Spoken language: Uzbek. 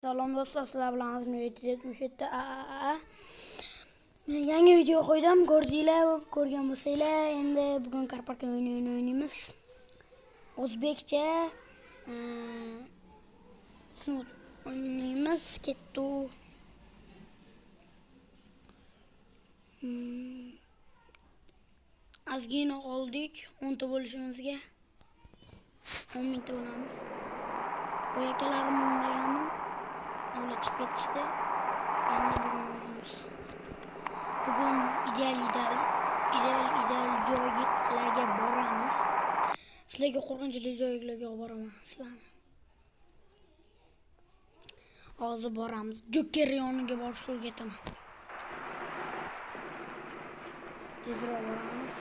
Salom do'stlar, sizlar bilan Azmi 777 yangi video qo'ydim. Ko'rgan bo'lsanglar, endi bugun karparka o'yinini o'ynaymiz. O'zbekcha o'ynaymiz. Ketdi. Ozgina qoldik 10 ta bo'lishimizga. 10 mingta bo'lamiz. Bu yakalarim o'ynagandim. Ular chiqib ketishdi. Endi bugun ideal joylarga boramiz. Sizlarga qo'rqinchli joylarga boraman sizlarni. Hozir boramiz. Joker yoniga borishga o'rgataman. Tezroq boramiz.